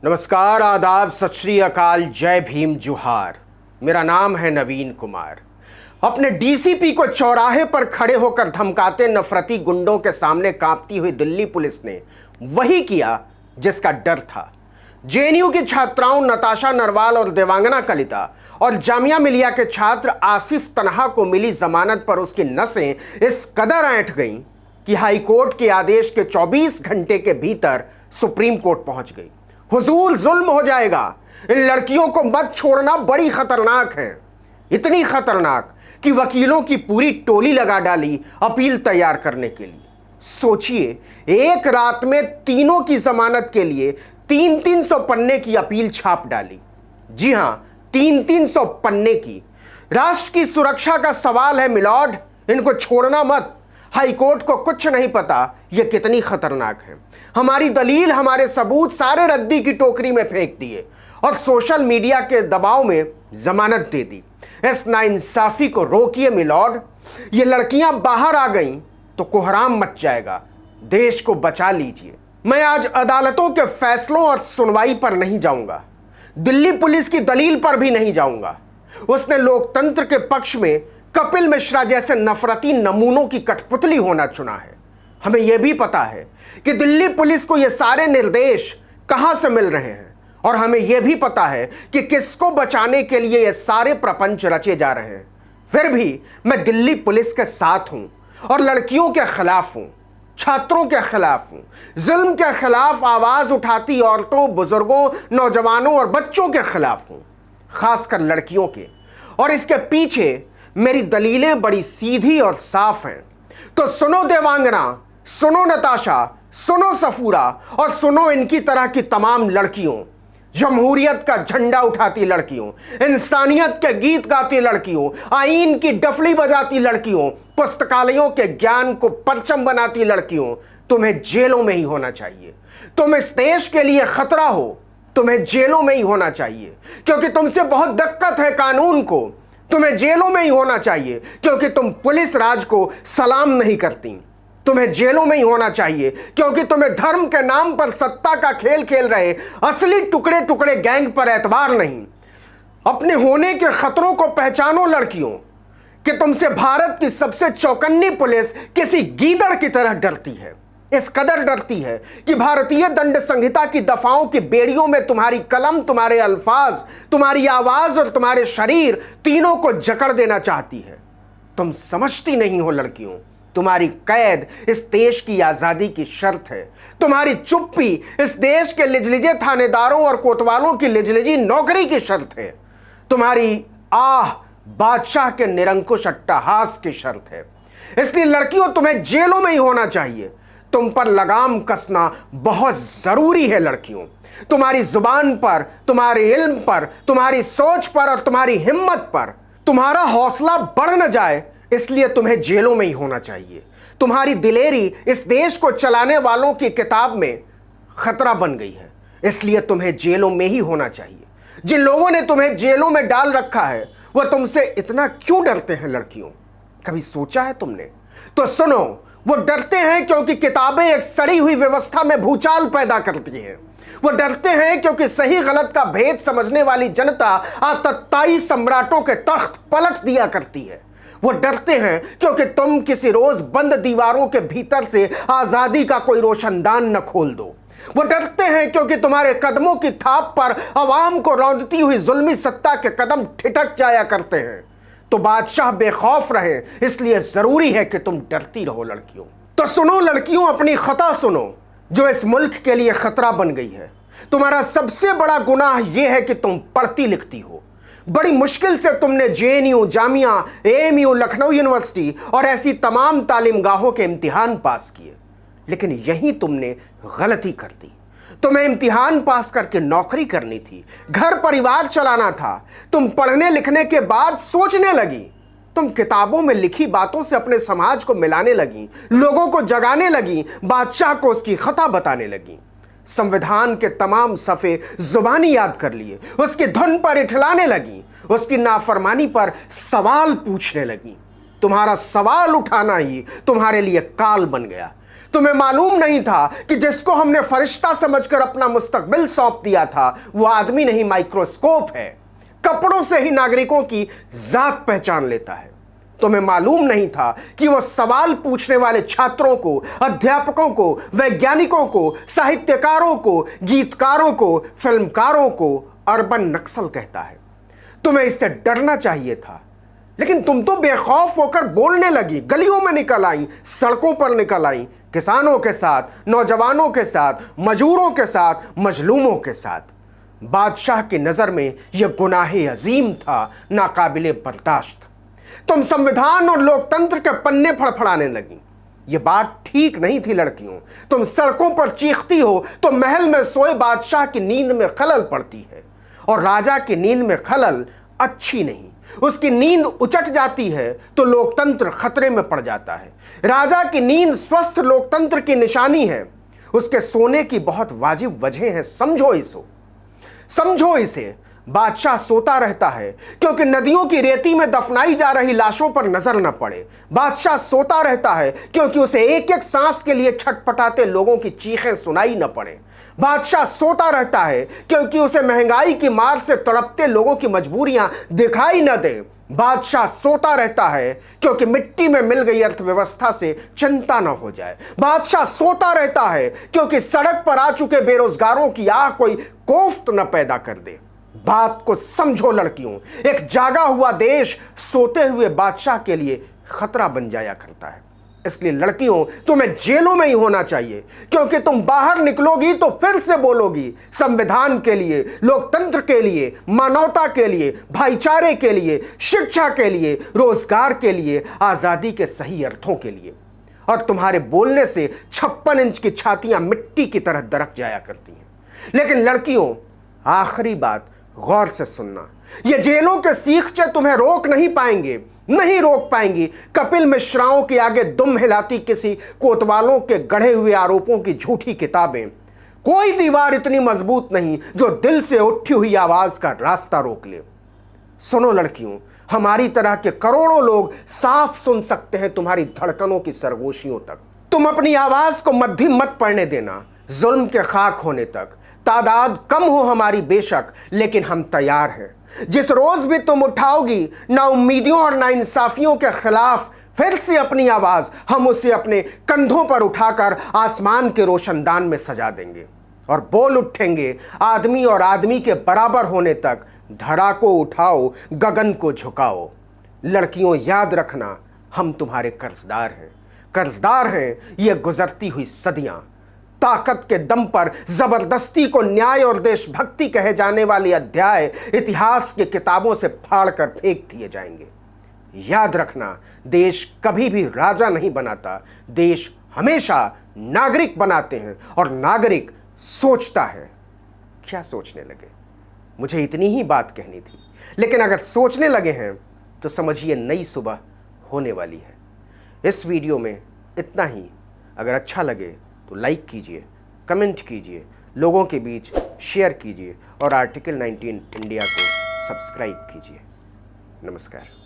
नमस्कार, आदाब, सत श्री अकाल, जय भीम, जोहार। मेरा नाम है नवीन कुमार। अपने डीसीपी को चौराहे पर खड़े होकर धमकाते नफरती गुंडों के सामने कांपती हुई दिल्ली पुलिस ने वही किया जिसका डर था। जेएनयू की छात्राओं नताशा नरवाल और देवांगना कलिता और जामिया मिलिया के छात्र आसिफ तन्हा को मिली जमानत पर उसकी नसें इस कदर ऐंठ गईं कि हाईकोर्ट के आदेश के 24 घंटे के भीतर सुप्रीम कोर्ट पहुंच गई। हुजूर, जुल्म हो जाएगा, इन लड़कियों को मत छोड़ना, बड़ी खतरनाक है। इतनी खतरनाक कि वकीलों की पूरी टोली लगा डाली अपील तैयार करने के लिए। सोचिए, एक रात में तीनों की जमानत के लिए 300 पन्ने की अपील छाप डाली। जी हां, 300 पन्ने की। राष्ट्र की सुरक्षा का सवाल है मिलॉर्ड, इनको छोड़ना मत। हाईकोर्ट को कुछ नहीं पता ये कितनी खतरनाक है। हमारी दलील, हमारे सबूत सारे रद्दी की टोकरी में फेंक दिए और सोशल मीडिया के दबाव में जमानत दे दी। इस नाइंसाफी को रोकिए मिलॉर्ड। ये लड़कियां बाहर आ गईं तो कोहराम मच जाएगा। देश को बचा लीजिए। मैं आज अदालतों के फैसलों और सुनवाई पर नहीं जाऊंगा, दिल्ली पुलिस की दलील पर भी नहीं जाऊंगा। उसने लोकतंत्र के पक्ष में कपिल मिश्रा जैसे नफरती नमूनों की कठपुतली होना चुना है। हमें यह भी पता है कि दिल्ली पुलिस को ये सारे निर्देश कहां से मिल रहे हैं और हमें यह भी पता है कि किसको बचाने के लिए ये सारे प्रपंच रचे जा रहे हैं। फिर भी मैं दिल्ली पुलिस के साथ हूं और लड़कियों के खिलाफ हूं, छात्रों के खिलाफ हूं, जुल्म के खिलाफ आवाज उठाती औरतों, बुजुर्गों, नौजवानों और बच्चों के खिलाफ हूं, खासकर लड़कियों के। और इसके पीछे मेरी दलीलें बड़ी सीधी और साफ हैं। तो सुनो देवांगना, सुनो नताशा, सुनो सफूरा और सुनो इनकी तरह की तमाम लड़कियों, जमहूरियत का झंडा उठाती लड़कियों, इंसानियत के गीत गाती लड़कियों, आईन की डफली बजाती लड़कियों, पुस्तकालयों के ज्ञान को परचम बनाती लड़कियों। तुम्हें जेलों में ही होना चाहिए। तुम इस देश के लिए खतरा हो, तुम्हें जेलों में ही होना चाहिए क्योंकि तुमसे बहुत दिक्कत है कानून को। तुम्हें जेलों में ही होना चाहिए क्योंकि तुम पुलिस राज को सलाम नहीं करती। तुम्हें जेलों में ही होना चाहिए क्योंकि तुम्हें धर्म के नाम पर सत्ता का खेल खेल रहे असली टुकड़े टुकड़े गैंग पर एतबार नहीं। अपने होने के खतरों को पहचानो लड़कियों, कि तुमसे भारत की सबसे चौकन्नी पुलिस किसी गीदड़ की तरह डरती है। इस कदर डरती है कि भारतीय दंड संहिता की दफाओं की बेड़ियों में तुम्हारी कलम, तुम्हारे अल्फाज, तुम्हारी आवाज और तुम्हारे शरीर तीनों को जकड़ देना चाहती है। तुम समझती नहीं हो लड़कियों, तुम्हारी कैद इस देश की आजादी की शर्त है। तुम्हारी चुप्पी इस देश के लिजलिजे थानेदारों और कोतवालों की लिजलिजी नौकरी की शर्त है। तुम्हारी आह बादशाह के निरंकुश अट्टहास की शर्त है। इसलिए लड़कियों, तुम्हें जेलों में ही होना चाहिए। तुम पर लगाम कसना बहुत जरूरी है लड़कियों। तुम्हारी जुबान पर, तुम्हारे इल्म पर, तुम्हारी सोच पर और तुम्हारी हिम्मत पर तुम्हारा हौसला बढ़ न जाए, इसलिए तुम्हें जेलों में ही होना चाहिए। तुम्हारी दिलेरी इस देश को चलाने वालों की किताब में खतरा बन गई है, इसलिए तुम्हें जेलों में ही होना चाहिए। जिन लोगों ने तुम्हें जेलों में डाल रखा है वह तुमसे इतना क्यों डरते हैं लड़कियों? कभी सोचा है तुमने? तो सुनो, वो डरते हैं क्योंकि किताबें एक सड़ी हुई व्यवस्था में भूचाल पैदा करती हैं। वो डरते हैं क्योंकि सही गलत का भेद समझने वाली जनता आतताई सम्राटों के तख्त पलट दिया करती है। वो डरते हैं क्योंकि तुम किसी रोज बंद दीवारों के भीतर से आजादी का कोई रोशनदान न खोल दो। वो डरते हैं क्योंकि तुम्हारे कदमों की थाप पर आवाम को रौंदती हुई जुल्मी सत्ता के कदम ठिठक जाया करते हैं। तो बादशाह बेखौफ रहे, इसलिए जरूरी है कि तुम डरती रहो लड़कियों। तो सुनो लड़कियों, अपनी खता सुनो जो इस मुल्क के लिए खतरा बन गई है। तुम्हारा सबसे बड़ा गुनाह यह है कि तुम पढ़ती लिखती हो। बड़ी मुश्किल से तुमने JNU, Jamia, AMU, Lucknow university और ऐसी तमाम तालीमगाहों के इम्तिहान पास किए, लेकिन यही तुमने गलती कर दी। तुम्हें इम्तिहान पास करके नौकरी करनी थी, घर परिवार चलाना था। तुम पढ़ने लिखने के बाद सोचने लगी। तुम किताबों में लिखी बातों से अपने समाज को मिलाने लगी, लोगों को जगाने लगी, बादशाह को उसकी खता बताने लगी। संविधान के तमाम सफ़े जुबानी याद कर लिए, उसकी धुन पर इठलाने लगी, उसकी नाफरमानी पर सवाल पूछने लगी। तुम्हारा सवाल उठाना ही तुम्हारे लिए काल बन गया। तुम्हें मालूम नहीं था कि जिसको हमने फरिश्ता समझकर अपना मुस्तकबिल सौंप दिया था वो आदमी नहीं, माइक्रोस्कोप है। कपड़ों से ही नागरिकों की जात पहचान लेता है। तुम्हें मालूम नहीं था कि वह सवाल पूछने वाले छात्रों को, अध्यापकों को, वैज्ञानिकों को, साहित्यकारों को, गीतकारों को, फिल्मकारों को अर्बन नक्सल कहता है। तुम्हें इससे डरना चाहिए था, लेकिन तुम तो बेखौफ होकर बोलने लगी, गलियों में निकल आई, सड़कों पर निकल आई, किसानों के साथ, नौजवानों के साथ, मजदूरों के साथ, मजलूमों के साथ। बादशाह की नजर में यह गुनाहे अजीम था, नाकाबिले बर्दाश्त। तुम संविधान और लोकतंत्र के पन्ने फड़फड़ाने लगी। यह बात ठीक नहीं थी लड़कियों। तुम सड़कों पर चीखती हो तो महल में सोए बादशाह की नींद में खलल पड़ती है, और राजा की नींद में खलल अच्छी नहीं। उसकी नींद उचट जाती है तो लोकतंत्र खतरे में पड़ जाता है। राजा की नींद स्वस्थ लोकतंत्र की निशानी है। उसके सोने की बहुत वाजिब वजह है, समझो इसे। बादशाह सोता रहता है क्योंकि नदियों की रेती में दफनाई जा रही लाशों पर नजर न पड़े। बादशाह सोता रहता है क्योंकि उसे एक एक सांस के लिए छटपटाते लोगों की चीखें सुनाई न पड़े। बादशाह सोता रहता है क्योंकि उसे महंगाई की मार से तड़पते लोगों की मजबूरियां दिखाई न दे। बादशाह सोता रहता है क्योंकि मिट्टी में मिल गई अर्थव्यवस्था से चिंता न हो जाए। बादशाह सोता रहता है क्योंकि सड़क पर आ चुके बेरोजगारों की आग कोई कोफ्त न पैदा कर दे। बात को समझो लड़कियों, एक जागा हुआ देश सोते हुए बादशाह के लिए खतरा बन जाया करता है। इसलिए लड़कियों, तुम्हें जेलों में ही होना चाहिए, क्योंकि तुम बाहर निकलोगी तो फिर से बोलोगी संविधान के लिए, लोकतंत्र के लिए, मानवता के लिए, भाईचारे के लिए, शिक्षा के लिए, रोजगार के लिए, आजादी के सही अर्थों के लिए। और तुम्हारे बोलने से 56 इंच की छातियां मिट्टी की तरह दरक जाया करती हैं। लेकिन लड़कियों, आखिरी बात गौर से सुनना, ये जेलों के सीखचे तुम्हें रोक नहीं पाएंगी। कपिल मिश्राओं के आगे दुम हिलाती किसी कोतवालों के गढ़े हुए आरोपों की झूठी किताबें। कोई दीवार इतनी मजबूत नहीं जो दिल से उठी हुई आवाज का रास्ता रोक ले। सुनो लड़कियों, हमारी तरह के करोड़ों लोग साफ सुन सकते हैं तुम्हारी धड़कनों की सरगोशियों तक। तुम अपनी आवाज को मध्यम मत पड़ने देना जुल्म के खाक होने तक। तादाद कम हो हमारी बेशक, लेकिन हम तैयार हैं। जिस रोज भी तुम उठाओगी ना उम्मीदियों और ना इंसाफियों के खिलाफ फिर से अपनी आवाज, हम उसे अपने कंधों पर उठाकर आसमान के रोशनदान में सजा देंगे और बोल उठेंगे, आदमी और आदमी के बराबर होने तक धरा को उठाओ, गगन को झुकाओ। लड़कियों, याद रखना, हम तुम्हारे कर्जदार हैं ये गुजरती हुई सदियां। ताकत के दम पर जबरदस्ती को न्याय और देशभक्ति कहे जाने वाले अध्याय इतिहास की किताबों से फाड़कर फेंक दिए जाएंगे। याद रखना, देश कभी भी राजा नहीं बनाता, देश हमेशा नागरिक बनाते हैं, और नागरिक सोचता है। क्या सोचने लगे? मुझे इतनी ही बात कहनी थी, लेकिन अगर सोचने लगे हैं तो समझिए नई सुबह होने वाली है। इस वीडियो में इतना ही। अगर अच्छा लगे तो लाइक कीजिए, कमेंट कीजिए, लोगों के बीच शेयर कीजिए और आर्टिकल 19 इंडिया को सब्सक्राइब कीजिए। नमस्कार।